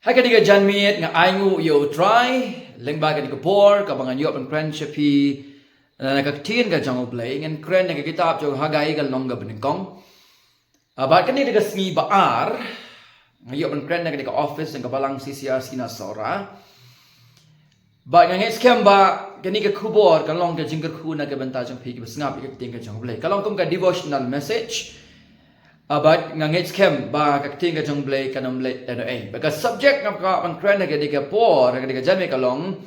Hai ka diga janmiet nga aingu yo try lengba ka diga por ka bangan yo pan friendship hi nakaktin ka jang play ngan kren nga kitab jo hagai gal nong ga benengkong ba ka ni diga sngi baar nga yo pan kren nga diga office nga balang CCR sina sora ba nga nges kem ba kani ka kubor ka long ka jingker khu na ka benta jang phi ka snap ka ting ka jang play ka long kum ka devotional message about nga ngets kem ba ka ting ka jong blay kanam le because subject ng ka ang trend nga diga por nga diga janme kalong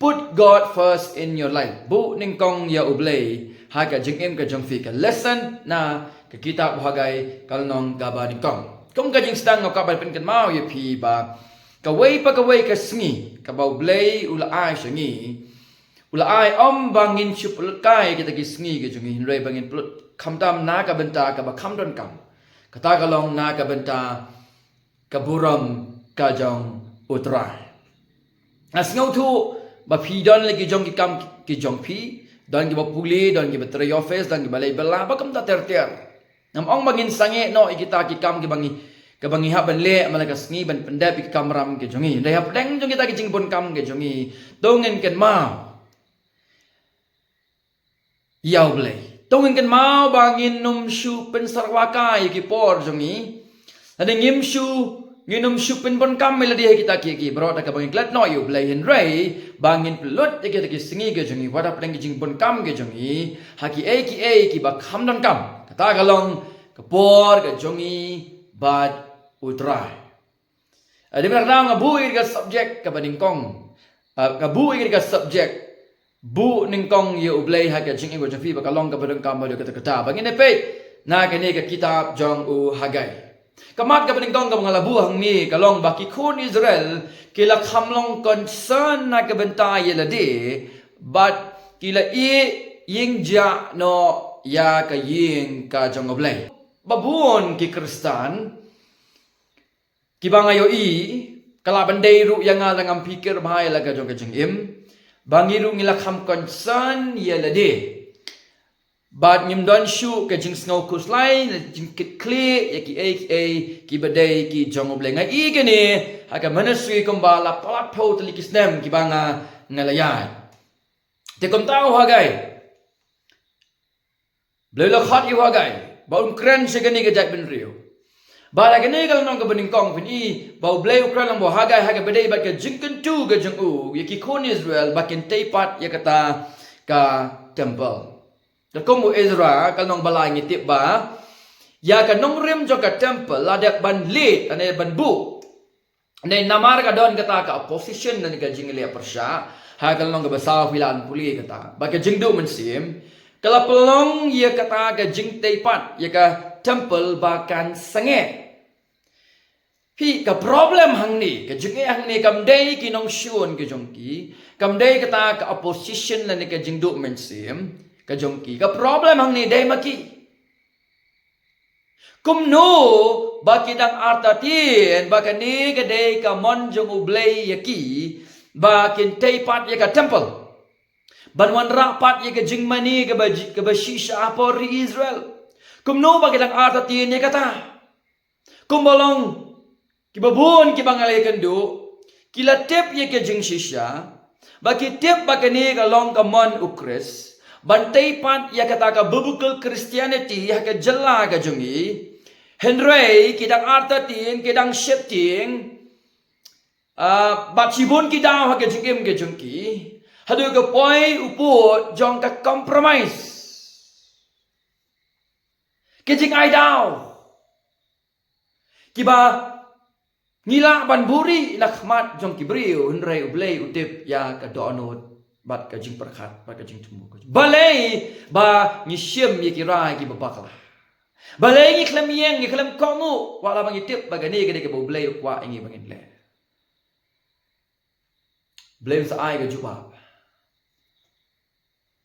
put God first in your life bu ning kong ya ublay ha ka jing ka jong fi ka lesson na ka kita bahagay kalnong gaba ning kong kung ka jing stang ka ba pen kan mau ya pi ba ka way ka sngi ka ba ublay ula ai sngi ula ai om bangin chupulut kai kita ki sngi ka jong hinrei bangin pulut khamdam na ka benta ka ba khamdon kam kata kalong na kabenta kaburam kajong utrai. As ngau tu bapi don lagi jong kikam ki jong pi don ki bapuli don ki bateri office don ki balai bela bakam ta ter. Nam ong bangin sange no ikita kikam ki bangi ha ban le malaka sni ban pendap ki kamram ki jongi. Dai ha pedeng jong kita ki jing pun kam ki jongi. Dongen ken mau. Yau blai. Tungin kan mau bangin num shu pen sarwaka ki por jongi ada ngim shu nginum shu pen bon kam meladi kita ki bro ta ka bangin klat no yu blai hen rai bangin pelut ki singi ke jongi wada pleng ki jing bon kam ke jongi haki ki ba kham don kam kata kalong ke por ke jongi bad utrai ada benar ngabu ka subject ka baning kong ngabu ka subject bu ningkong ye ublay ha ka jing ngo jafi ba kalong ka badang kam ba kata bangin ne pe na ka ne ka kitab jong u hagai kamat ka ningkong ka mga labu hang ni kalong ba ki khon Israel kila khamlong concern na ka benta ye lade but kila ying ja no ya ka ying ka jong ublay babun ki kristan ki bangayo kala bandai ru yang ngam pikir bahaya la ka jong ka jing bangiru ngilakam concern yelade bad ngim don shu ke jing snow kuslai jing kit kle ya ki badai ki jong oblenga i gene aga manasui kumbala palat pho tali kisnem ki banga ngalayai te kom tau hagai blela khat yu hagai baun kren segani ke jat ben rio bala gane kal nong ka bening kong pini bau blay ukran lang bo hagai bedai bat ka jingken tu ga jeng u yaki kon Israel bakin teipat ya kata ka temple da komu Ezra kal nong balai ngitip ba ya ka nong rem jo ka temple ladak ban lit ane ban bu ane namar ka don kata ka opposition na ka jing le persya ha kal nong ka basa filan puli kata ba ka jing du mensim kala pelong ya kata ka jing teipat ya ka temple bahkan sange pi ka problem hang ni ka jinge hang ni kam dei ki nong shun ke jongki kam dei kata ka opposition la ni ka jingdu mensim ka jongki ka problem hang ni dei maki kum no ba ki dang artatin ba ka ni ka dei ka mon jong ublei yaki ba kin teipat ya ka temple banwan rapat ya ka jingmani ka ba shisha por Israel kumno bagi lang artatin niya kata kumbolong kibabun kibangalay kendo kila tip ye ke jing shisha baki tip bakani kalong kamon ukris bantay pat ya kata ka biblical Christianity ya ka jalla ka jungi henry kidang artatin kidang shifting batsibun kidaw ha ka jingim ka jungki hadu ka poy upo jong ka compromise kejing ai daw kiba ngila ban buri lakmat jong kibriu henrei ublei utip ya ka donot bat ka jing perkhat bat ka jing tumu balai ba ngishim ye kirai ki babakla balai ngi klam yeng ngi klam kongu wala bang itip bagani ka de ka ublei kwa ingi bangin le blame sa ai ka juba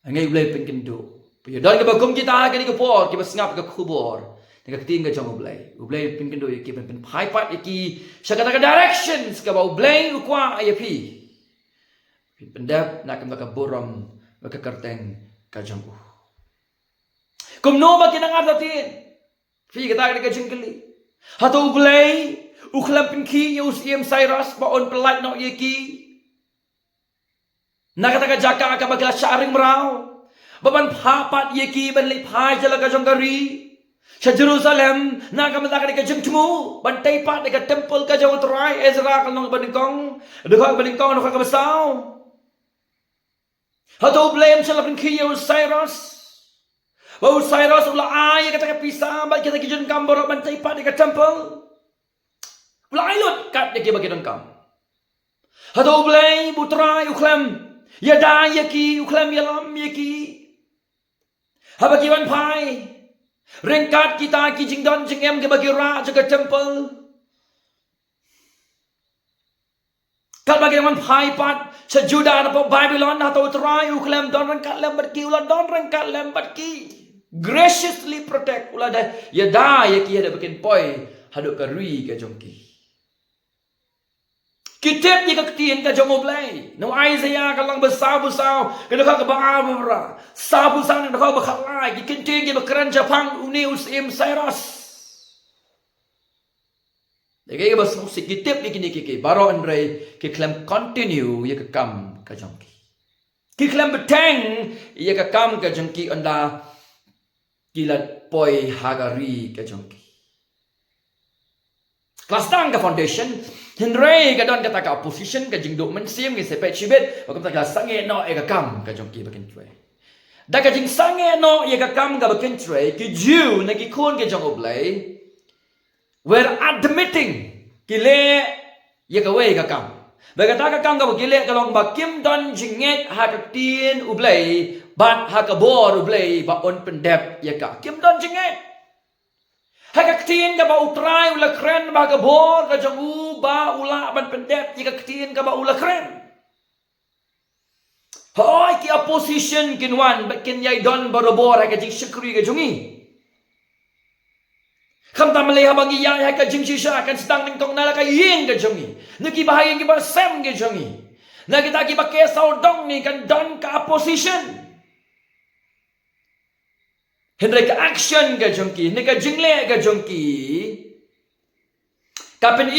ngai ublei penkin do ya dan ka bagum kita ka ni ka por ki basngap ka khubor ka ting ka jong ublay pin kendo ki pen phai pat ki sakata ka directions ka ba ublay ukwa ayp pin pendap nak ka boram ka karteng ka jong kum no ba kinang artatin fi ka ta ka jingkeli hato ublay Uklam pinki ya usiem Cyrus baon pelat no yeki. Nakataka jaka ka bagla sharing merau. Baban papat yeki ban li pai jala ka jongkari. Sa Jerusalem nakamata ka jengtmu ban taipat ka temple ka jong try Ezra ka nong baningkong. Dukha baningkong no ka basaw. Hato blame sa pinki ya Cyrus. Bau Cyrus ula ay kata pisa ba kita kijon kambor ban taipat ka temple. Ula aylot kat de bagi don kam. Hato blame butra uklam yada yaki uklam yalam yaki. Habagi wan pai rengkat kita ki jingdon jingem ke bagi ra jaga temple. Kal bagi wan pai pat sa Juda na po Babylon hato utray uklam don rengkat lembat ki ulah don rengkat lembat ki. Graciously protect ulah dah yada yaki ada bikin poi haduk ka rui ka jongki. Kitip ni kaktiin ka jong oblay. No Isaiah ka lang basaw-basaw. Kaya ka ba sabu-saw na ka bakalay. Kikintin ka bakran Japang unius im Cyrus. Kaya ba si kitip ni kinikiki. Baro Andre kiklam continue ya kakam ka jongki. Kiklam beteng ya kakam ka jongki anda kilat poi hagari ka jongki. Kelas tang ka foundation. Henry ka don kata ka opposition ka jingduk mensim ke sepet chibet bakam ta sange no e ka kam ka jongki bakin tre da ka jing sange no e ka kam ka bakin tre ki Jew na ki kon ke jong oblay were admitting ki le ye ka we ka kam ba ka ta ka kam ka bakile ka long ba kim don jinget ha ka tin oblay bat ha ka bor oblay ba on pendep ye ka kim don jinget Hagaktiin ka ba utray ula kren ba ka bor ka jang ba ula ban pendep hagaktiin ka ba ula kren. Hoy ki opposition kinwan ba kinyay don barobor ha ka jing syukri ka jungi. Kamta malay habang iyay ha ka jing shisha kan sedang ningkong nala ka yin ka jungi. Nagibahayin ki ba sem ka jungi. Nagita ki ba kesaw dong ni kan don ka opposition. Henry ka action ka jongki, henry ka jingle ka jongki. Kapen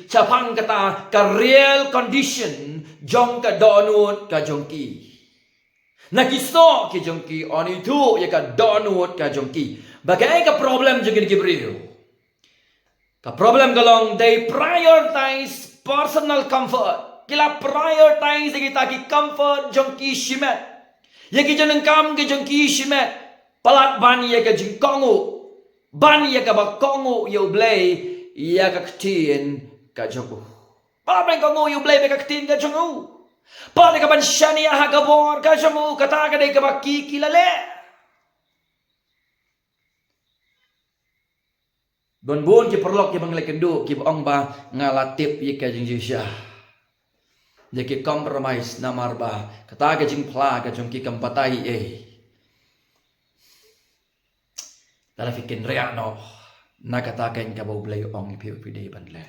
capang kata ka real condition jong ka donut ka jongki. Nakisto ki jongki on itu ya ka donut ka jongki. Bagai ka problem jengki Gabriel. Ka problem galong they prioritize personal comfort. Kila prioritize kita ki comfort jongki shimet. Ya ki joneng kam ki jongki shimet. Palat ban ya ka jingkongu. Ban ya ka bakongu ya ublay ya ka ktin ka jongu. Palat ban kongu ya ublay ka ktin ka jongu. Palat ka ban shani ya hagabor ka jongu. Kata ka day ka baki kilale. Bon ki perlok ki banglay kendo ki baong ba ngalatip ya ka jingjisya. Ya ki compromise namar ba. Kata ka jingpla ka jongki kampatay Dala fikin rea no nakataken ka boblay ong ipiu pide banle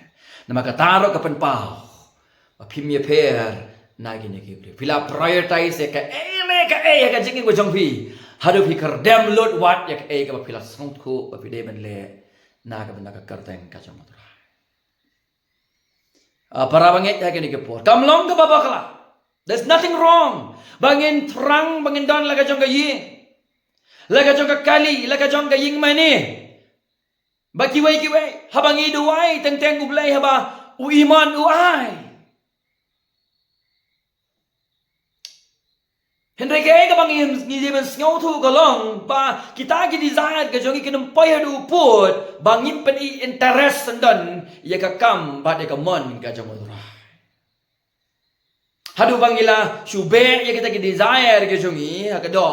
na makataro ka panpaw mapim ye per nagi ne kibre pila prioritize ka me ka ka jingin go jongpi hadu fikar dem lot wat ya ka ka pila song ko pide banle naga banaka karteng ka jomatra para banget ya ni ke por kamlong ka babakala there's nothing wrong bangin trang bangin don laga jong ka yin Laga jong ka kali, laga jong ka ying mani. Ba kiway, habang iduway, teng ublay haba, uiman uay. Henry kaya ka bang ngijiman sngaw tu galong, ba kita ki desire ka jong ikinumpay hadu upod, bangin pan i-interest sandan, iya ka kam, ba de ka mon ka jong madura. Hadu bang ila, syube, iya kita ki desire ka jong hakado,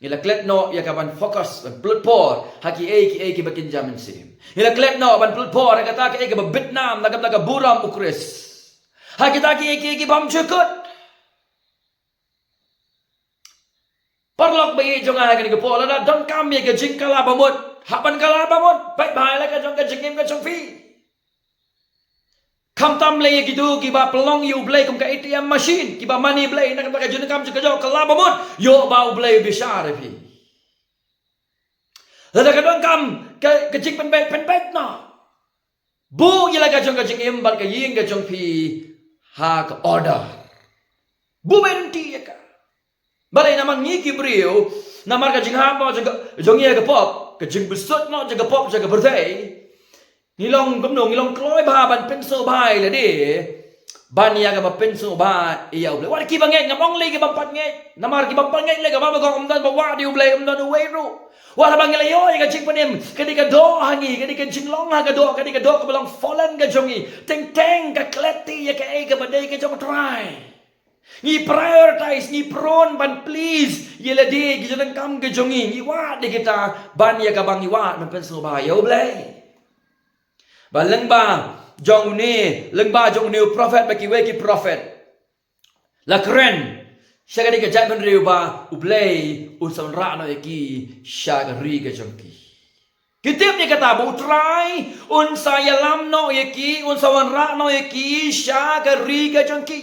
Ila klet no ya kaban fokus ban blood por haki ki bakin jamin sim. Ila klet no ban blood por kata ki ba Vietnam nagam naga buram ukris. Haki ta ki bam chukut. Parlok bayi jonga haki ni por la don kam ye ke jingkala bamut. Haban kala bamut. Bai bai la ka jong ka jingim ka jong fi. Kam tam le gitu kiba pelong you blay kum ka ATM machine kiba money blay nak ka jun kam ka jo kala bamut yo ba blay bishar phi la ka don kam ka jik pen bet no Bu yala ka jong ka jing im bat ka ying ka jong pi ha ka order. Bu benti ya ka. Balay naman ngi kibriyo namar ka jing ha mo jong ya ka pop ka jing besut no jong ka pop jong ka birthday. Ngilong gumno ngilong kloy ba ban penso bai la de. Ban ya ka ba penso ba iya ble. Wa ki banget ngamong le ki ba pat nget. Namar ki ba pat nget le ka ba ko dan ba wa di ble dan we ru. Wa bang le yo ka jing panem kadi ka do hangi kadi ka jing long ha ka do kadi ka do ka belong fallen ka jongi. Teng teng ka kleti ya ka e ka ba de ka jong try. Ni prioritize ni pron ban please yela de ki jang kam ka jongi ni wa de kita ban ya ka bang ni wa man penso ba yo ble. Ba leng ba jong ni leng ba jong ni prophet ba ki we ki prophet la kren shaga ka jan riu ba ublei un son ra no ki shaga ri ka jong ki kitip ni kata bu try un saya lam no ki un sawan ra no ki shaga ri ka jong ki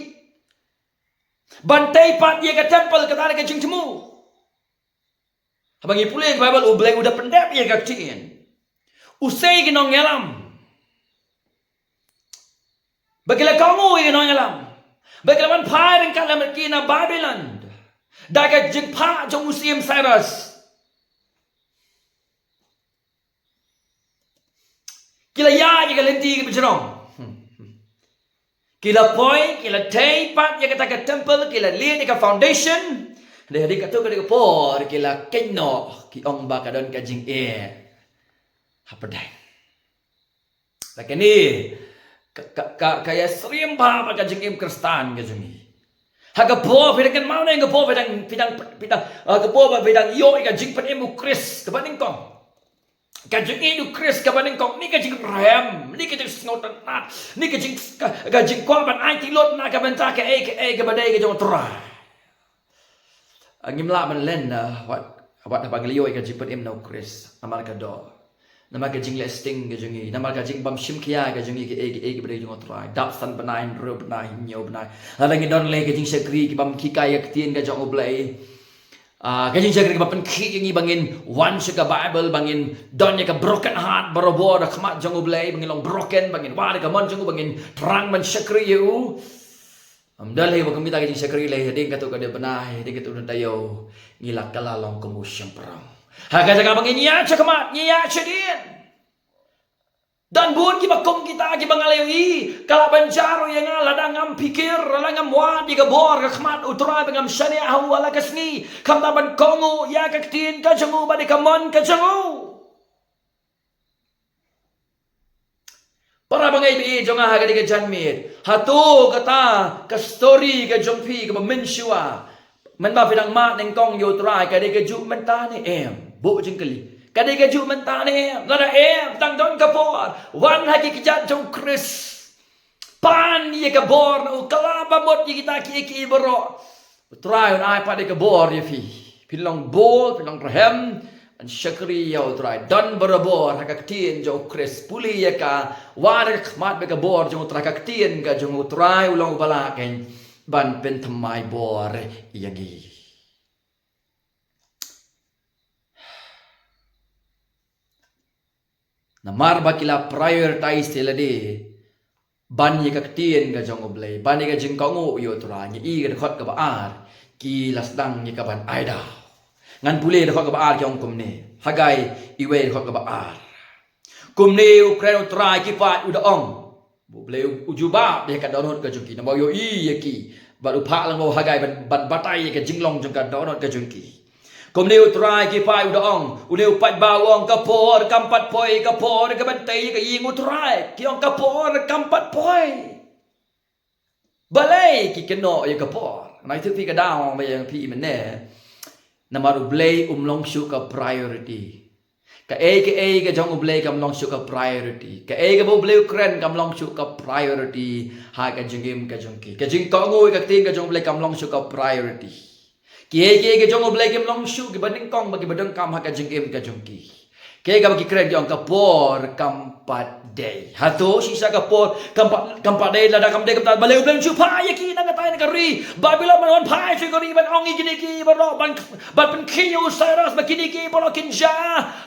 bantai pat ye ka temple kata ka jing temu habang ipule bible ublei udah pendep ye ka tin usai ki nong yalam Bagilah kamu yang alam. Bagilah man pai dan kalam kina Babylon. Daga jengpa jong usim Cyrus. Kila ya jika lenti ke berjerong. Kila poi, kila tay pat ya kata ke temple, kila lian ke foundation. Dia kata ke por, kila keno ki ong bakadon ka jing apa dah? Lagi ni. Kaya sering ba ka jing im Kristan ka jing. Haga po pidang mau na po pidang haga po ba pidang yo ka jing pan imu Kris ka baning kong. Ka jing imu Kris ka baning kong ni ka jing ram, ni ka jing snotan nat, ni ka jing kwa ban ai tilot na ka benta ka ka badai ka jong tra. Ngimla man len wat bang liyo ka jing pan im no Kris amar ka do. Nama ka jing listing ka jungi nama ka jing bam shim kia ka jungi ke bade jung trai dap san banain ro banain nyo banai la ngi don le ka jing sekri ki bam ki kaya ktien ka jong oblai ka jing sekri ka bam ki ngi bangin one ka bible bangin don ya ka broken heart barobo da khamat jong oblai bangin long broken bangin wa ka mon jong bangin terang man sekri yu amdal he bakam kita ka jing sekri le ding ka tu ka de banai ding ka tu tayo ngilak kala long kumu syam perang Haga jaga bangin ya cakamat ya cedin. Dan bun kita kom kita kita ngalayi kala banjaro yang ladang ngam pikir ladang wadi ka bor ka khmat utra bangam shani ahwala kasni kam taban kongo ya ka tin ka jangu badi ka mon ka jangu. Para bangai bi jonga haga diga janmit. Hatu kata ka story ka jongpi ka menshua. Man ba pidang mat neng kong yo try ka diga ju menta ni Bu jengkeli. Kadai keju mentane, lada tang don kapor. Wan hagi kijat jong Kris. Pan ye kabor na kalaba mot ye kita ki bero. Try on ai pada kabor ye fi. Pilong bol, pilong rahem. An syakri ya try. Don berabor haka ktien jong Kris. Puli ye ka warak khmat be kabor jong try ka ktien ka jong try ulang bala ken ban pen thamai bor yagi. Namar bakila prioritize tela de ban ye ka tien ka jong oblei ban ye ka jing kongu yo tra ni I ka khot ka ba ar ki lasdang ye ka ban aida ngan pule de khot ka ba ar jong kum ne hagai iwe khot ka ba ar kum ne ukraine tra ki pat u da ong bu ble ujuba de ka donot ka jong ki na ba yo I ye ki ba u pha lang bo hagai ban batai ye ka jinglong jong ka donot ka jong ki Kom neu try ki pai udaong, uneu pat bawang kapor kampat poi kapor ka bantai ka ying utrai, ki ong kapor kampat poi. Balai ki keno ye kapor. Nai tu pi ka daong ba yang pi men ne. Namaru blay long shu ka priority. Ka ka jong blay kam long shu ka priority. Ka ka bo blay kren kam long shu ka priority. Ha ka jingim ka jongki. Ka jing ko ngoi ka ting ka jong blay kam long shu ka priority. Kiai ke jong oblai kem long shu ke banding kong bagi badang kam ha ka jengkem ka jongki. Kiai ka bagi kren jong ka por kampat day. Hato sisa kapor kampa day lada kam day kam ta balew blang chu pa yaki na katay na kari. Babylon man pa chu kari ban ongi kiniki baro ban pen kinyo Cyrus ba kiniki baro kinja.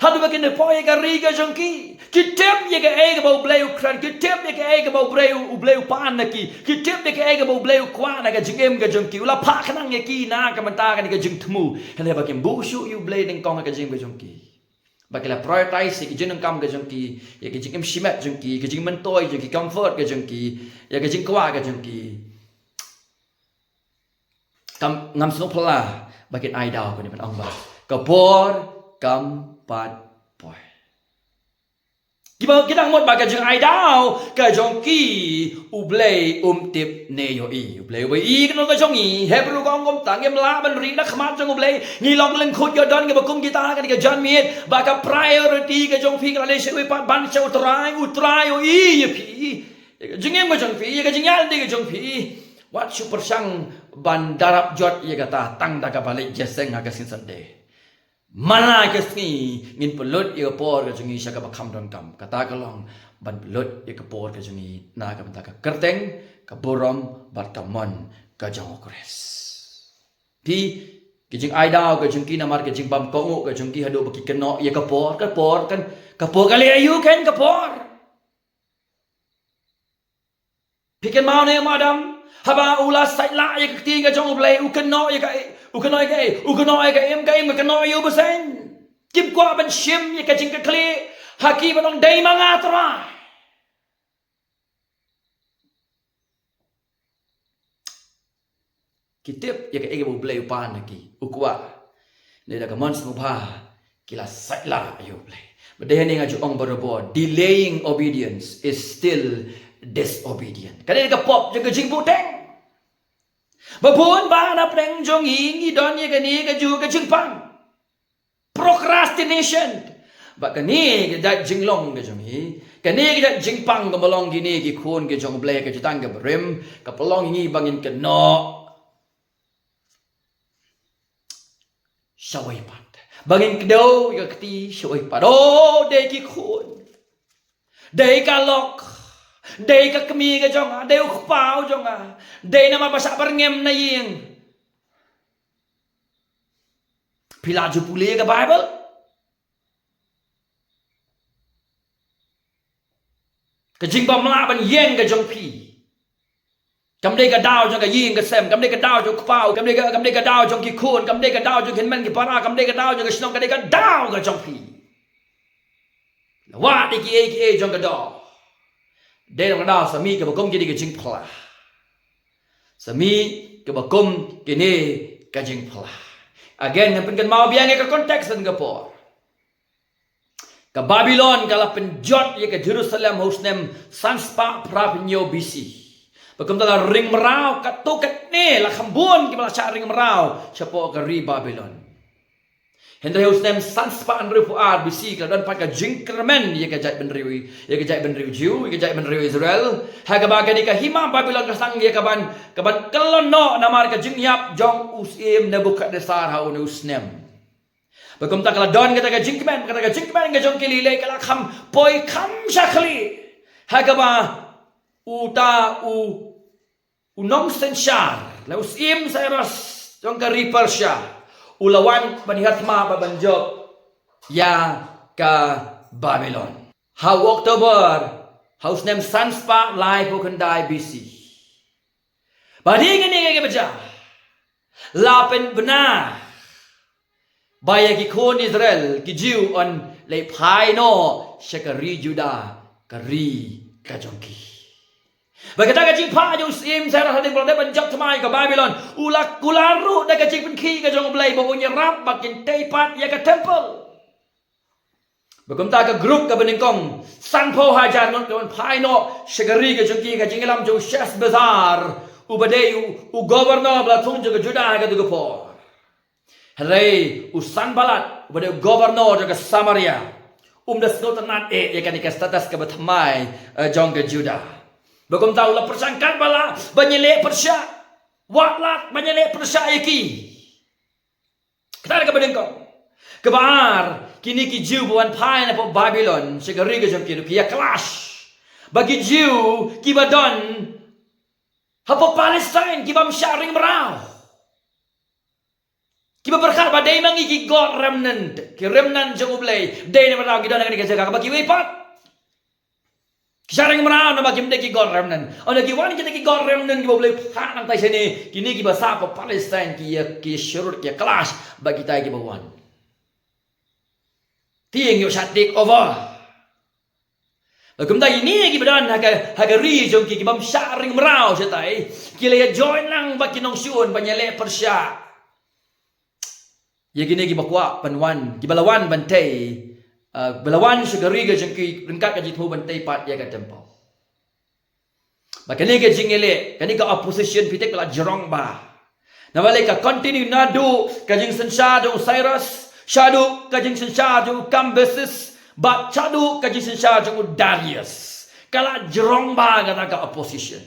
Hadu ba kin po kari ka jongki. Kitep ye ka ega ba blew kran kitep ye ka ega ba blew pan na ki. Kitep ye ka ega ba blew kwa na ka jingem ka jongki. Ula pa kanang yaki na ka manta ka ni ka jing tmu. Hele ba kim bushu you blew ding kong ka jing ka jongki. Bagilah prioritize ke jeneng kam ke jengki, ya ke jeng simet jengki, ke jeng mentoy jengki, comfort ke jengki, ya ke jeng kwa ke jengki. Kam ngam snow pala, bagian ai dau ko ni pen ong ba. Kapor kam pat boy. Kita ngot bagai jeng ai dau ke jengki, ublay tip ne yo i, ublay i ke no ke jongi, hebru kong kom tang em la ban ri na khmat jeng ublay, ni long leng khut yo don ke bakum kita ke jan miet, baka priority ke jong pi ke le shwe pat ban chau utrai yo i ye pi. Jeng em ke jong pi, ye ke jeng yal de ke jong pi. Wat super sang ban darap jot ye kata tang da ka balik jeseng ha ke sin sande. Mana kesni ngin pelut ye por ke jungi syaka bakam don kam kata kalong ban pelut ye ke por ke jungi na ka benta ka kerteng ka borom bartamon ka jong kores pi ke jing ai dau ke jung ki na mar ke jing bam ko ke jung ki hadu baki keno ye ka por kan ka por kali ayu kan ka por piken mau ne madam haba ula sai la ye ke ti ka jong blai u keno ye ka ukanoi ka em ka keno yu besen kim kwa ban shim ye ka jing ka kli haki ban ong dai manga tra kitip ye ka ege bo blai pan ki ukwa ne da ka mons mo pa kila sai la ayu blai but de ni nga ju ong borobo delaying obedience is still disobedient ka ka pop je ka jing buteng Bapun ba na preng jong hingi don ye gani ka ju ka jing pang procrastination ba kani ka da jing long ka jong hi kani ka da jing pang ka malong gini ki khon ka jong ble ka jitang ka brim ka palong ngi bangin ka no shawai pat bangin ka do ka kti shawai pat oh de ki khon de ka lok Day ka kami ka jong day ukpaw jong day na mabasa parngem na ying pila ju puli ka Bible ka jing ba mlaban yeng ka jong pi kam day ka daw jong ka ying ka sem kam day ka daw jong ukpaw kam day ka daw jong ki khun kam day ka daw jong hinman ki para kam day ka daw jong ka snong ka day ka daw ka jong pi wa di ki jong ka daw Day dong dao sami ke bakum kini ke jing pala. Sami ke bakum kini ke jing pala. Again, yang pengen mau biang ke konteks Singapore. Ke Babylon kalau penjot ye ke Jerusalem husnem sanspa prapinyo BC. Bakum tala ring merau katukat ni lah kambun ke malah ring merau siapa ke ri Babylon. Hendai husnem sanspa anrifuar BC kalau dan pakai jingkermen ye ke jait benriwi Jew ye ke jait benriwi Israel ha ke bagai ni ke hima Babylon ke sang ye ke ban kelono namar ke jingyap jong usim Nebukadnesar ha un usnem bakum tak kala don ke jingkermen ke jong kilile kala kham poi kham shakli ha ke ba uta unong sensyar la usim Cyrus jong ke Persia Ulawan banihatma babanjok ya ka Babylon. How October, house name Sanspa life Okandai BC. Bading ini ke baca. Lapen benar. Baya ki kon Israel ki Jew on le pai no shakari Juda kari kajongki. Bagata ka jing pa jong sim saya rasa ding boleh banjak temai ke Babylon ulak kularu da ka jing penki ka jong blai bokonya rap bakin teipat ya ka temple bagum ta ka group ka beningkong sanpo hajar non don paino shagari ka jong ki ka jing lam jo chef bazar ubadeu u governor bla thung jo ka juda ka du po Hei Sanbalat ubadeu governor jo ka Samaria das notanat ya kan ka status ka batmai jong ka Juda Bagum tahu lah persangkat bala banyele Persia watlat banyele Persia yaki kita ke badeng kau kebar kini ki Jew buan pai na po Babylon segari ke jom kiru kia clash Bagi Jew, kiba don, hapo Palestine, kiba msyaring merau. Kiba berkat badai mangi ki God remnant, ki remnant jong ublay, day na merau gidon nang jaga bagi wipat. Kisyaring merau na bagi mdeki God remnant. Ona ki wani ki God remnant kiba ublay pat nang tai sini, kini kiba sapa Palestine ki syurut ki clash bagi tai kiba wan. Tiang yo shot take over. Kumda ini ki badan haga ri jong ki bam sharing merau setai kila ya join lang ba kinong syun banyale persya ya gini ki bakwa panwan ki balawan bantai balawan sugari ga jong ki rengkat ka jithu bantai pat ya ka tempo bakani ga jingele kani ka opposition pitek la jerong ba nawale ka continue nadu ka jing sensha do Cyrus shadu ka jing sensha do Cambyses But chadu kajisin siya jung Darius. Kala jerong ba nga ka opposition.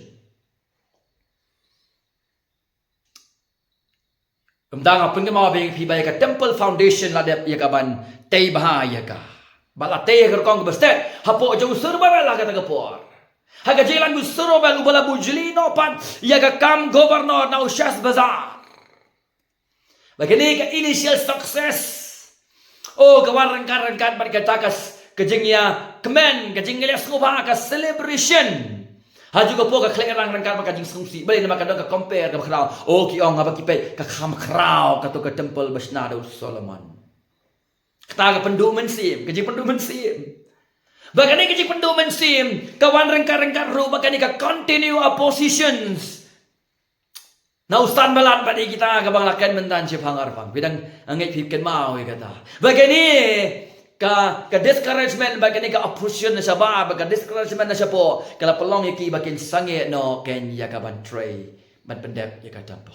Umdang apun nga mga pibay ka temple foundation la dep yakaban tay bahaya ka. Bala tay ka kong bastet. Hapo jung surba la ka tagapor. Haga jilan bu surba lu bala bujlino pan yaga kam governor na usyas bazar. Bagini ka initial success. Oh, kawan rengkan-rengkan pada katakas kejengnya kemen kejengnya skoba ka celebration. Ha juga po ka klerang rengkan pada kajing sungsi. Balik nama kadang ka compare ka krau. Oh, ki ong apa ki pe ka kham krau ka to ka temple Basnado Solomon. Kata ka pendu mensim, kejing pendu mensim. Bagani kejing pendu mensim, kawan rengkan-rengkan ru bagani ka continue oppositions. Na ustan balat pada kita kabang lakan mentan si pangar pang bidang angit pipken mau kata bagani ka discouragement bagani ka opposition na sabab ka discouragement na siya po kala pelong iki bakin sange no ken ya ka bantray man pendep ya ka tampo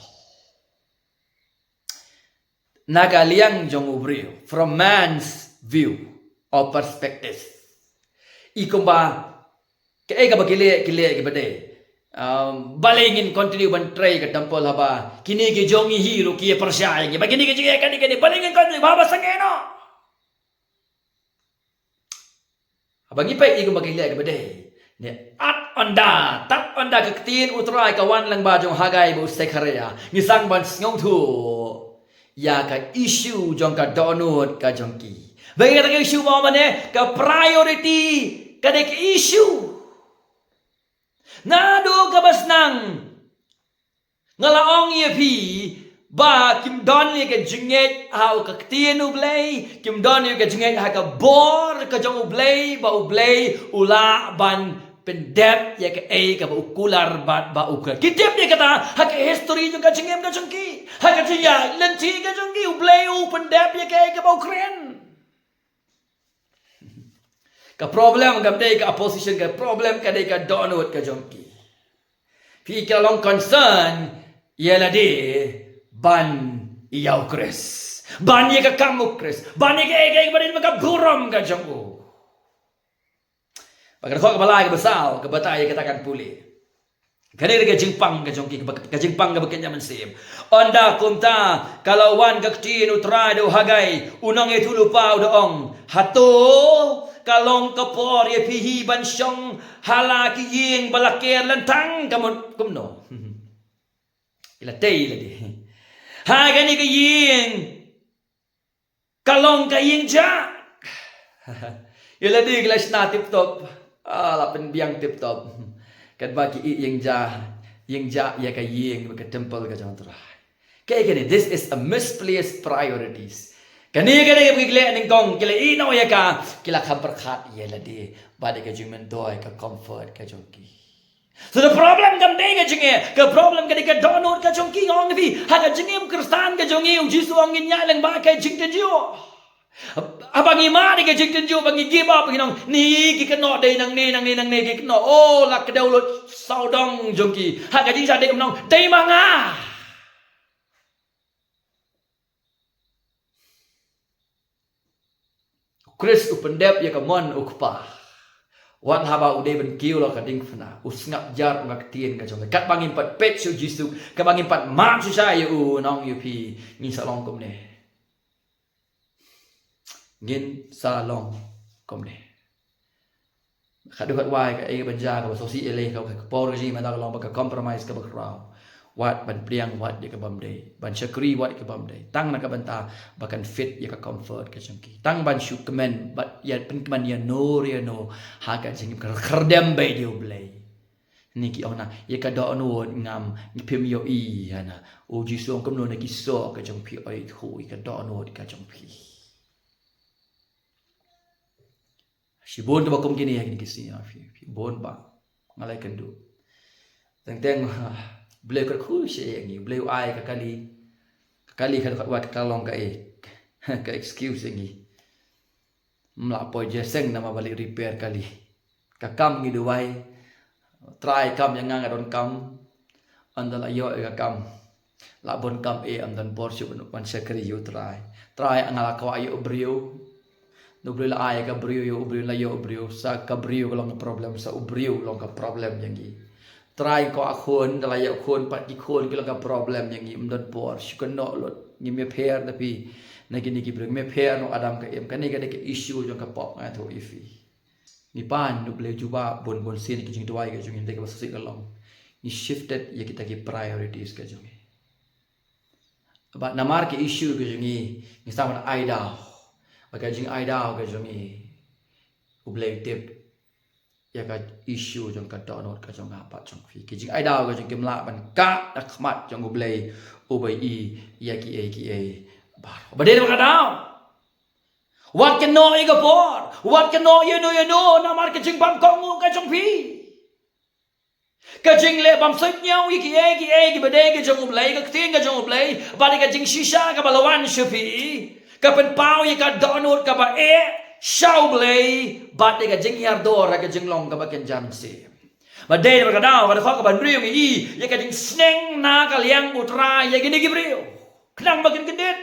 naga liang jong ubrio from man's view or perspective ikumba ka bagile kile gibade balingin continue bantray ka tampol haba kini ki jongi hero ki persya ki bagini ki kani balingin continue baba sangeno abangi pa igo magilya ka bade ne tat onda ka tin utray kawan lang ba jong hagay bo sekhareya ngisang ban ngong thu ya ka issue jong ka donut ka jongki bagi ka issue mo mane ka priority ka dek issue Nado kabas nang ngalaong yepi ba kim don ye ka jinget how ka tien ublay kim don ye ka jinget ha ka bor ka jong ublay ba ublay ula ban pendep ye ka ka ba ukular ba ukar kitip ye kata ha ka history jong ka jingem ka jongki ha ka tiya lenti ka jongki ublay u pendep ye ka ba ukren ka problem ka day ka opposition ka problem ka day ka donut ka jongki pi ka long concern yela de ban iyaw kres ban ye ka kamuk kres ban ye ka badin maka burom ka jongko pagka ka balay ka basaw ka batay katakan puli kanir ka jingpang ka jongki ka jingpang ka bakanya mansim onda kumta kalawan ka tin utrado hagay unang itulupaw doong hato kalong kapor ye pihi ban syong halaki ying balakir lantang kamot kumno ilatay lagi ha gani ka ying kalong ka ying ja iladi glass na tip top lapen biang tip top kad baki ying ja ya ka ying ka temple ka jang tra kay gani this is a misplaced priorities Kani bigla ning kong kila ino ya ka kila berkat ya ladi bade ka jingmen doy ka comfort ka jongki. So the problem kam dei ka jinge ka problem ka ka donor ka jongki ngong vi ha ka jingem kristan ka jongi jisu angin nya lang ba ka jingten jo. Abang ima ni ka jingten jo bang give up nong ni ki ka no dei nang ni ki no oh la ka daulot saudong jongki ha ka jing sa dei nong dei manga. Chris upendep ya kamon ukpa. Wan haba uday ben kiu lo kading fna. Usngap jar ngak tien ka jong. Kat bangin pat pet su jisu. Ka bangin pat ma su sa yu nong yu pi ngin salong kom ne. Ngin salong kom ne. ขัดด้วยขัดวายกับเอบัญชากับโซซีเอเลเขาพอร์จีมันต้องลองไปกับคอมเพลมไพร์กับเราวัดบันเปรียงวัดยกับบัมเดย์บันชักรีวัดกับบัมเดย์ตั้งนักบันตาบักันฟิตยกับคอมฟอร์ตกับจังกีตั้งบันชุกเมนบัดยัดเป็นมันยาโนเรียโนหากันจังกีครเดมเบย์ดิวเบย์นี่กี่เอานะยกับดอกโนดงามนี่พิมโยอีฮะนะโอจิโซกำโนนักิโซกับจังพีไอทูยกับดอกโนดกับจังพีsi bon tu bakom kini yakini kisi ya fi bon ba ngalai kendu teng beliau kerku si yang ni beliau ai kali kan wat kalong ka ka excuse yang ni melapoy jeseng nama balik repair kali ka kam ngi duwai try kam yang ngang adon kam andal ayo ka kam la bon kam andan porsi ban sekri you try angala ka ayo brio no brio la ay ka brio yo brio la yo brio sa ka brio ko long problem sa brio long ka problem yang gi try ko akon dala yo kon pat ki kon ki long ka problem yang gi mdon por shikon no lot ni me pair tapi na kini ki brio me pair no adam ka em kan ni ka de issue jong ka pop nga tho ifi ni pan no brio juba bon sin ki jing tuai ka jong inte ka basi ka long ni shifted ya kita ki priorities ka jong ba namar ke issue ka jong ni sa man aida maka jing ai dao ke jong ublei tip ya ka issue jong ka donot ka jong apa jong fi ki jing ai dao ke jong kimla ban ka dak khmat jong ublei ubai ya ki a bar badai ka dao what can no i ga por what can no you know na mar ke jing bam kong ka jong fi ka jing le bam sait nhau ki a ki badai ke jong ublei ka tin ka jong ublei ba ka jing shisha ka balawan shfi kapan pau ye ka donut ka ba shau blay bat de ka jing yar dor ka jing long ka ba ken jam se ba de ka daw ka kho ka ban riu ye ye ka jing sneng na ka liang utra ye gini gi riu knang ba ken kendet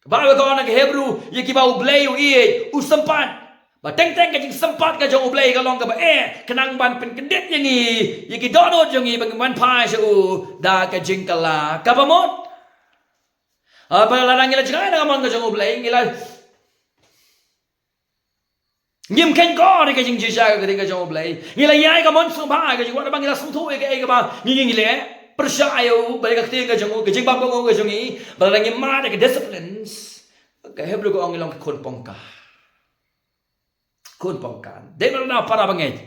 ba ka na ka hebru ye ki ba blay u sempat ba teng ka jing sempat ka jong blay ka long ka ba knang ban pen kendet ye ngi ye ki donut jong ngi ba man pai se u da ka jing kala ka ba mot apa larang ngila jangan nak amang kajang ublay ngila ngim ken ko ni kajing jisha ka kajang ublay ngila yai ka mon sum ba kajing wa bang ngila sum thu ka ba ngile percaya balik ka ting kajing bab ko kajang ni balang ngim ma ka disciplines ka hebru ko ang ilang kon pongkan de na para banget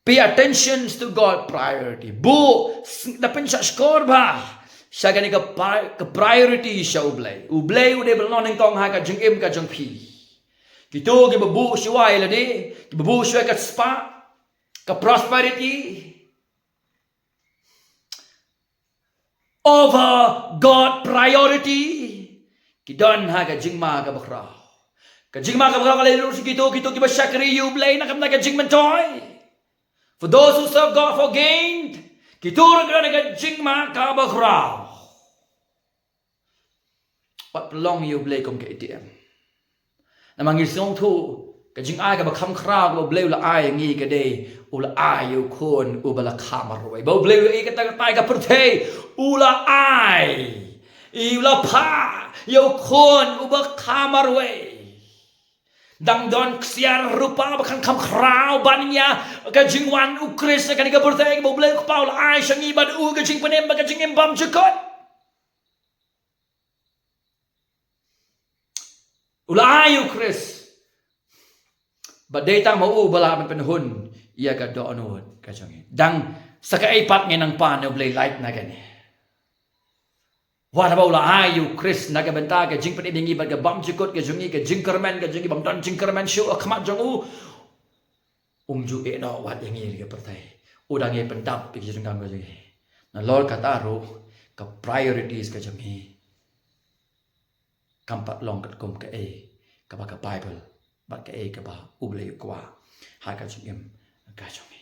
pay attention to God priority bu dapat score ba siya gani ka priority siya ublay ude belon ng kong ha ka jeng im ka jeng pi kito ki babu siwa ila di ki babu siwa ka spa ka prosperity over God priority ki don ha ka jeng ma ka bakra ka jeng ma ka bakra ka lelo si kito ki ba shakri ublay na kam na ka jeng mentoy for those who serve God for gain kito ra ka jeng ma ka bakra what long you play kom ke ATM na mangil song thu ka jing ai ka ba kham khra ka bleu la ai ngi ka de u la ai yu khon u ba la kha ma roi ba bleu e ka ta tai ka prthe u la ai i la pha yu khon u ba kha ma roi dang don ksiar rupa ba kan kham khrao ban nya ka jing wan u kris ka ni ka prthe ka bleu ka pa la ai shangi ba u ka jing panem ba ka jing em bam chukot ula ayu Chris badai tang mau bala man penhun ia ka do anod ka changi dang sakai pat nge nang pan no blay light na gani wa ba ula ayu Chris na ka benta ka jing pati dingi ba ka bam jikot ka jungi ka jing kermen ka jungi bam tan jing kermen shu akhmat jongu ju e no wat yang ngi ka pertai udang e pendap pi jing kam ka jungi na lol kata ro ka priorities ka jungi kampat long kat kom ka ka ba ka Bible ba ka ka ba ublay kwa ha ka jing ka jungi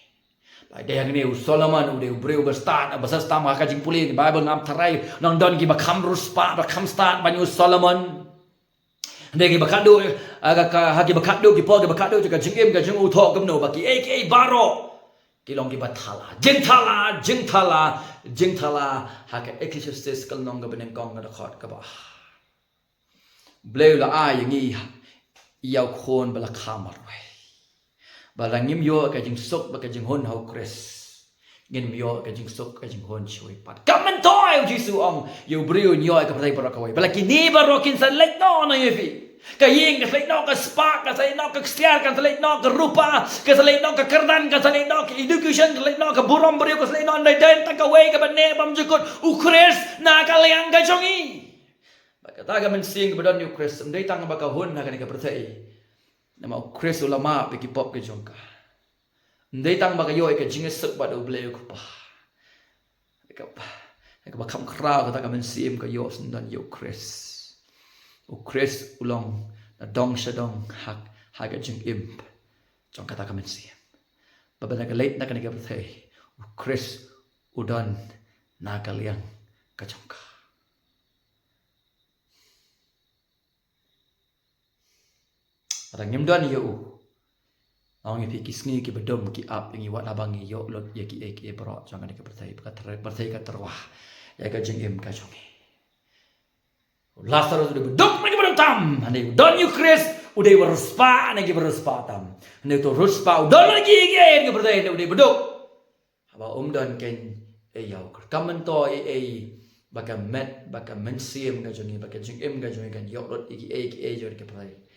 ba de yang ni Solomon ude breu ba start ba sa ma ka jing puli Bible ngam tharai nang don ki ba kham ruspa ba kham start ba new Solomon de ki ba khadu ka ha ki ba khadu ki po ki ba khadu ka jing ka jing u tho kam no ba ki baro ki long ki ba thala jing thala ha ka Ecclesiastes kal nong ga ben kong ga khot ka ba bleu la ai yang i yaw khon bala khamar wai balangim yo ka jing sok ba ka jing hon hau Chris ngin yo ka jing sok ka jing hon chui pat kamen toy Jesu ong yo brio nyo ka prai para kawai balaki ni barokin sa lek no na yefi ka ying ka sa no ka spa ka sa no ka stiar ka sa no ka rupa ka sa no ka kardan ka sa no ka education ka no ka burom brio ka sa no ndai den ta ka wei ka bane bam jukut u Chris na ka liang ka jongi baka taga men sing badon yu Chris ndai tang baka hon na ka ni ka prai nama Chris ulama peki pop ke jongka ndai tang baka yo ka jinge sek ba do bleu ko pa ka ba kham khra ka ta ka men sim ka yo sundan yo Chris ulong na dong shadong hak ha ka jing imp jong ka ta ka men sim ba ba ka late na ka ni ka thai Chris udan na ka liang ka jongka Rangim dan yo Ang ipi kisngi ki bedom ki ap ingi wat abangi yo lot ya ki e bro jangan ke bertai ka terwah ya ka jeng em ka jongi Lazarus udah bedok lagi bedom tam ane don you Chris udah beruspa ane ki beruspa tam ane to ruspa udah lagi ki bertai udah bedok aba dan ken e yaw kamen to baka met baka mensiem ka jongi baka jeng em ka jongi kan yo lot ki e jor ke bertai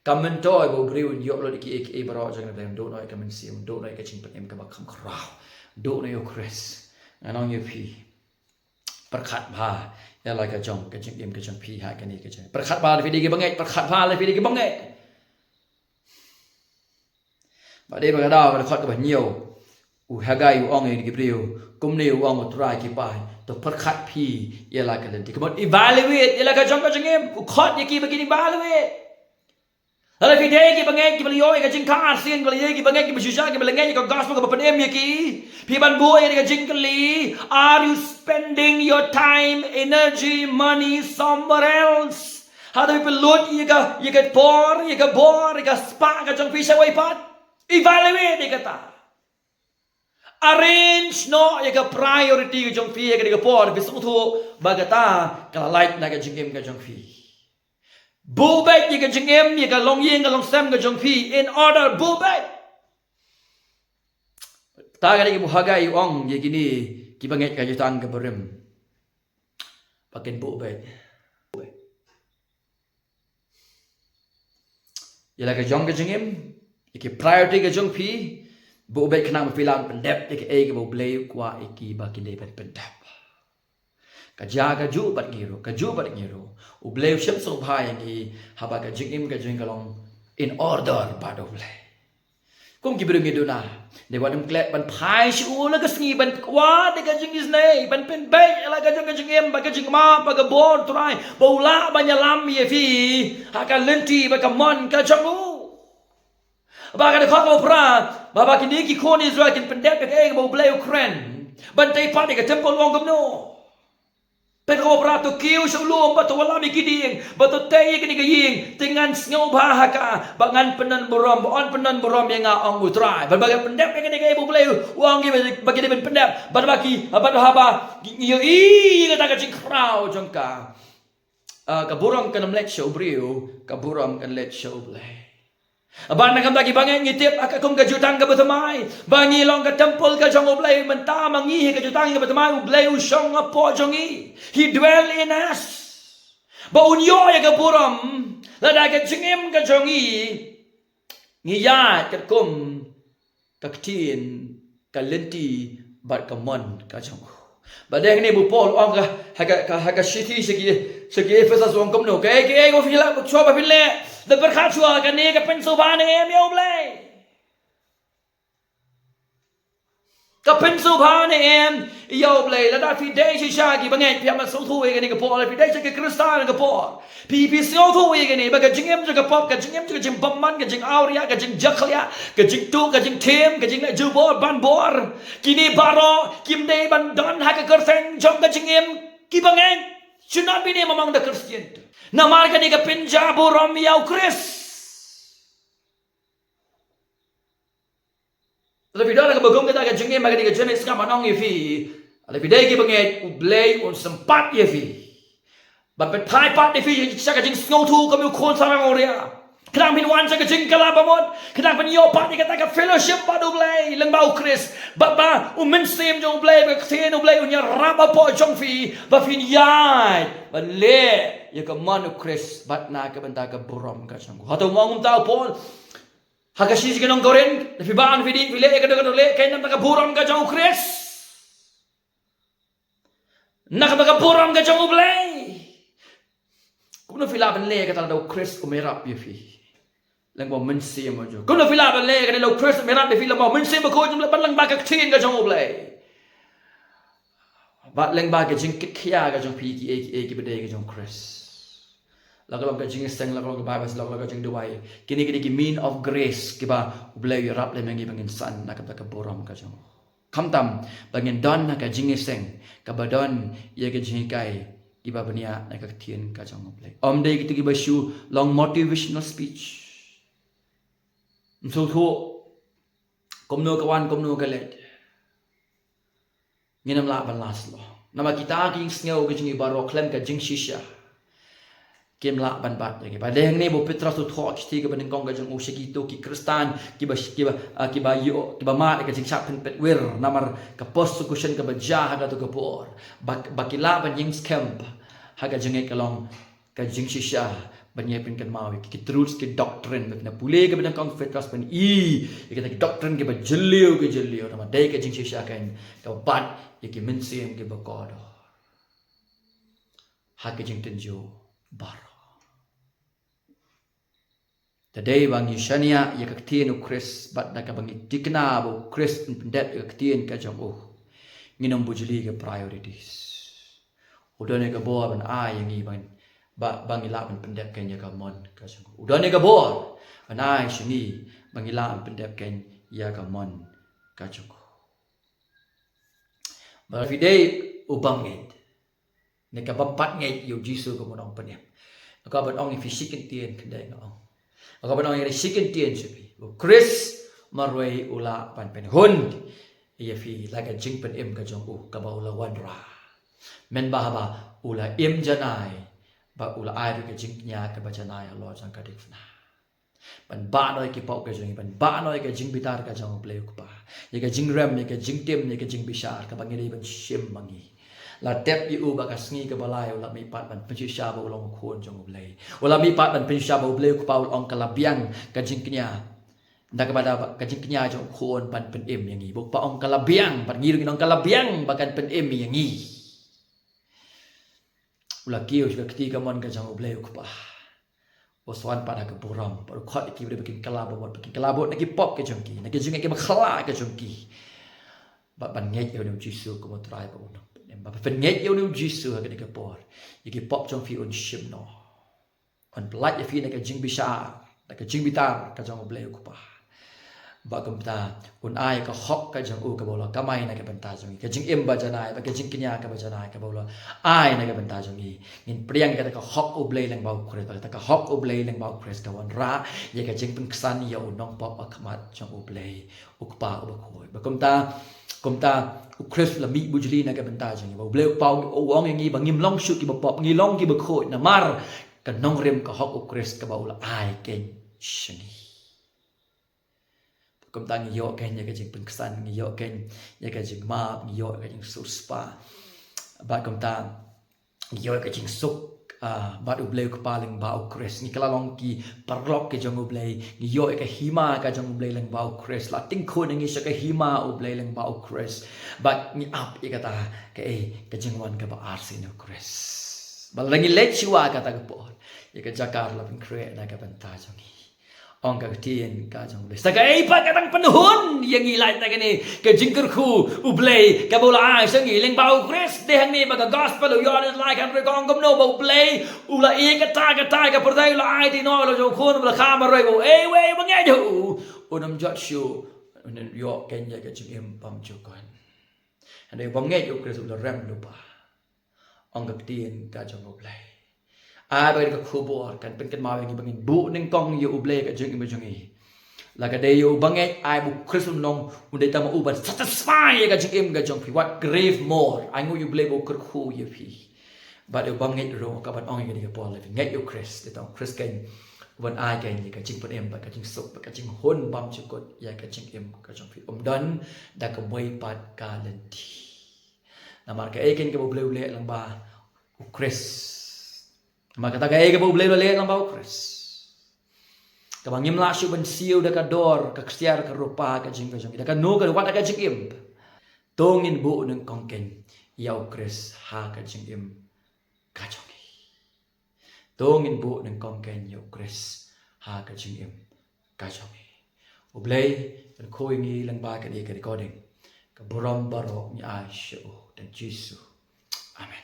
Kamen toy bo briu yok lo diki e baro jangan blame do noi kamen sim do noi ka ching em ka bakam krau do noi yo Chris anong yo pi perkhat ba ya lai ka jong ka ching em ka chong pi ha ka ni ka ching perkhat ba le ki bangai perkhat ba le ki bangai ba de ba da ba khat ka ba nhiều u hagai u ong e ki briu kum ne u ong try ki pa to perkhat pi ya lai ka le ki bon evaluate ya lai ka jong ka ching em u khat ye ki ba ki evaluate Kalau video ki bangai ki beliau ka jing ka arsian kalau ye ki bangai ki bersyukur ki belengai ka gospel ka penem ye ki pi ban boy ka jing kali are you spending your time energy money somewhere else hada pi lot ye ka por ye ka bor ye ka spa ka jong pi sawai pat evaluate ye kata arrange no ye ka priority ka jong pi ye ka por pi sung thu bagata kala like na ka jing em ka jong pi Bố bách như cái chừng em như cái lòng yên cái lòng xem cái chồng phi in order bố bách ta cái này buhagai ong như gini kita nget cái jutang cái berim pakai bố bách ya là cái chồng em cái priority cái chồng phi bố bách khả năng mà phi làm pendep cái bố play qua cái bakin đây pendep Kajaga ju bat ngiro u bleu shem so bhai ngi haba ka jingim ka jing kalong in order ba do ble kum ki biru ngi na de wadum klet ban phai shu la ka sngi ban kwa de ka jing is nei ban pen bay la ka jingim ba ka jing ma ba ka bon trai bo la ba nya lam ye fi ha ka lenti ba ka mon ka changu ba ka de kha ko pra ba ki ni ki khon Israel kin pen dek ka e bo bleu kren ban tai pa de ka temple wong kam no Pero prato kiu sa ulong bato wala mi kiding bato tayo kini kaying tingan sngaw bahaka bangan penan buram on penan buram yang ang utrai berbagai pendap yang kini kayu boleh uang bagi dia pendap berbagi haba iyo kata kacing krau jongka kaburam kan let show brio kaburam kan let show boleh Abang nak lagi bangai ngitip akak kong kajutang ka betamai bangi long ka temple ka jong oblay menta mangi kajutang ka betamai oblay usong apo jongi he dwell in us ba unyo ya ka puram lada ka jingim ka jongi ngiyat ka kum ka ktin ka lenti bat ka mon ka jong badeng ni bu pol ong ka city segi Efesus ong kom no ka go fila ko ba pile de berkat chua kan ni ka pensubane em yo blay ka pensubane em yo blay la da fi dei chi sha ki bangai pya ma so thu e ni ka po la fi dei chi kristan ka po pi so thu e ni ba ka jingem ka pop ka jingem ka jing bamman ka jing auria ka jing jaklia ka jing tu ka jing them ka jing ju bor ban bor kini baro kim dei ban don ha ka kersen jong ka jingem ki bangai should not be name among the Christian. Namar ka ni ka Punjabo Romeo Chris. Lebih dah ka bagong kita ka jengem ka ni ka jenis ka manong yefi. Lebih dah ki banget ublay on sempat yefi. Ba pe thai pat yefi sa ka jing snow thu ka mi khon sa ngor ya. Kadang pinwan sa kajing kalabamot. Kadang pinyopat ni kata fellowship pa dublay. Lang ba Chris. Ba uminsim jong ublay. Baksin ublay. Unya raba po jong fi. Ba fin yay. Ba le. Ya ka manu Chris. Bat na ka banta ka buram ka jong. Hato mo ang tao po. Hagashi si kanong gorin. Nafibaan fidi. Fili ka daga dole. Kaya nang ka buram ka jong Chris. Nakabaka buram ka jong ublay. Kung nafilaban le ka talaga Chris umirap ya fi. Lang mo mensi mo jo. Kung nafilaban le ka talaga Chris umirap ya fi. Lang mo mensi mo ko jong lang baka ktin ka jong ublay. Bat lang baka jing kikya ka jong pi ki bede ka jong Chris. Lagalong ka jing seng lagalong ka babas lagalong ka jing duway. Kini ki mean of grace kiba ublay rap le mengi bangin san nakabaka buram ka jong. Kamtam bangin don na ka jing seng kabadon ya ka jing kai. Iba bania nakaktian ka jong ublay. Day kita giba shu long motivational speech. So komno kawan komno galet. Nginam la ban laslo. Nama kita king sngaw ka jing ibaro klem ka jing shisha. Kem la ban bat ya ba deng ne bo petra tu thok ti ka ban kong ka jong ushiki to ki kristan kiba yo kiba ma ka jing chap pen pet wir namar ka post kushen ka ba ja ha to ka por bakila ban jing camp haga jeng ka long ka jing shisha banya pin kan mawi ki truths ki doctrine na pule ka ban kong fetras ban kita ki doctrine ki ba jelio nama dai ka jing shisha kan ka bat ki mensem ki ba god haga jing tenjo bar. Today bang Yeshania ya kaktian Chris bat na kabang dikna bo Chris pendet kaktian ka jong nginom bujuli ke priorities. Udane ka bo ban ai yang bang bang ila ban pendet kan ya ka mon ka jong. Udane ka bo ban ai shini bang ila ban pendet kan ya ka mon ka jong. But today ubangit ne ka bapat ngai yo Jisu ko monong penem. Ka ban ong fisikin tien kendai ngong. Ako ba nang sikin tien sipi. Chris marway ula pan pen hund. Iya fi laga jing pen im ka jong ka ba ula wadra. Men ba ba ula im janai. Ba ula ai ka jing nya ka ba janai lo jang ka dikna. Ban ba noi ki pau ka jong ban ba noi ka jing bitar ka jong play ku pa. Ye ka jing ram ye ka jing tim ye ka jing bishar ka ba ngiri ban shim mangi. La tep yu ba kasngi ka balay wala mi pat ban pensya ba ulong khon jong ublay wala mi pat ban pensya ba ublay ku pa ulong kalabiang ka jing knya nda ka bada ka jing knya jong khon ban pen em yang i bok pa ong kalabiang ban ngir nong kalabiang ba kan pen em yang i ula kiyo ka ketika mon ka jong ublay ku pa oswan pada ka buram par khot ki bre bikin kalabot na ki pop ka jong ki na ki jing ki ba khala ka jong ki ba ban ngai yo nem Jisu ko mo try ba uno ba fen ngai yo nu Jisu ha ka por ki pop jong fi on shim no on plat ya fi na ka jing bisha na ka jing bitar ka jong ble ku pa ba kam ta on ai ka hok ka jong u ka bola ka mai na ka banta jong ka jing em ba janai ba ka jing knya ka ba janai ka bola ai na ka banta jong i ngin priang ka ka hok u ble lang ba ku ba ta ka hok u ble lang ba ku ka wan ra ye ka jing pun ksan ya nong pop akmat jong u ble u pa u ko ba kom ta Chris la mi bujli na ka banta jong ba ble pau o wong ngi ba ngim long shu ki ba pop ngi long ki ba khoi na mar ka nong rem ka hok u Chris ka ba ula ai ken shini kom ta ngi yo ken ya ka jing pengkesan ngi yo ken ya ka jing ma ngi yo ka jing suspa ba kom ta ngi yo ka jing suk ba u ble ka paling ba u Chris ngi kala long ki parlok ke jong u ble ngi yo ka hima ka jong u ble lang ba u Chris la ting ko ngi sha ka hima u ble lang ba u Chris ba ngi up i ka ta ka jing wan ka ba arsin u Chris ba langi let chiwa ka ta ka por ya ka jakar la pin kre na ka banta jong ong ka tien ka jong ble sa ka pa ka tang panhon yang ilai ta kani ka jingker khu u ble ka bola ai sang ngi leng ba u Chris de hang ni ba ka gospel u yon is like han re kong gom no ba u ble u la e ka ta ka por dai la ai di no lo jo khon la kha ma re bo e we ba ngai ju u nam jot shu nen yo ken ya ka jing em pam chu kon and they bom ngai u Chris u la ram lu pa ong ka tien ka jong u ble ai ba ka khu bo kan pen kan ma ngi bangin bu ning kong yu u ble ka jing im jong i la ka de yu bangai ai bu Chris nong u de ta ma u ba satisfy ka jing im ka jong pi what grave more ai ngu yu ble bo khu yu pi ba de bangai ro ka ban ong ngi ka po le ngai yu Chris de tong Chris ken วันอายแกนี่ก็จึงเป็นเอ็มก็จึงสุกก็จึงหุ่นบัมจุกดยาก็จึงเอ็มก็จึงพิอมดันได้ก็ไม่ปัดกาลันทีนามาก็เอกินก็บุเล่ลังบาอุคริสนามาก็ตาก็เอก็บุเล่ลังบาอุคริสก็บางยิมลาชูบันซิวได้ก็ดอร์ก็เสียร์ก็รูปาก็จึงได้ก็นูก็วัดก็จึงเอ็มตรงอินบุนึงกองเก่งยาอุคริสหาก็จึงเอ็มก็จงtongin bu ng kongken yo Chris ha ka chingim ka chongi ublay kan khoi ngi lang ba ka di ka recording ka borom baro ni Aisha dan Jesu amen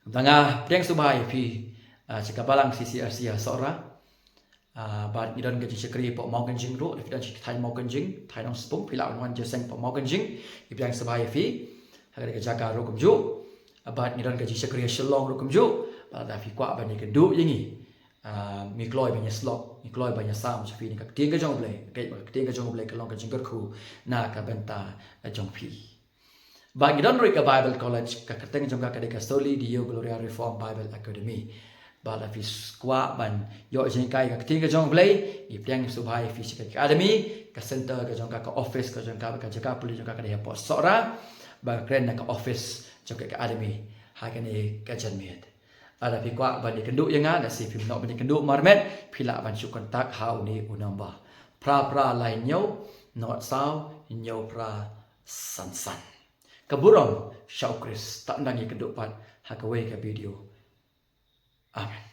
tanga priang subay pi sikabalang CCRC sora ba ni don ka chikri po mau kan jing ro if dan chik thai mau kan jing thai nong spung pila wan je seng po mau kan jing priang subay pi ha ka jaga ro kum ju ba ni don ka chikri shalom ro kum ju pada fi kwa bani ke du yangi mi kloi bani slok mi kloi bani sam fi ni ka ting ka jong ble ke ting ka jong ble ka long ka jing ka khu na ka benta jong fi ba ngi don ri ka Bible College ka teng jong ka de ka Soli Dio Gloria Reform Bible Academy ba la fi kwa ban yo jing kai ka ting ka jong ble i piang su bai fi academy ka center ka jong ka office ka jong ka jaga puli jong ka de po sora ba kren na ka office jong ka academy ha ka ni ka janmiet ada pikwa bani kenduk yang ada si film nak bani kenduk marmet pila ban syuk kontak hau ni unamba pra lain nyau not sao nyau pra san kaburam syau Chris tak nangi kenduk pat hakawe ka video amen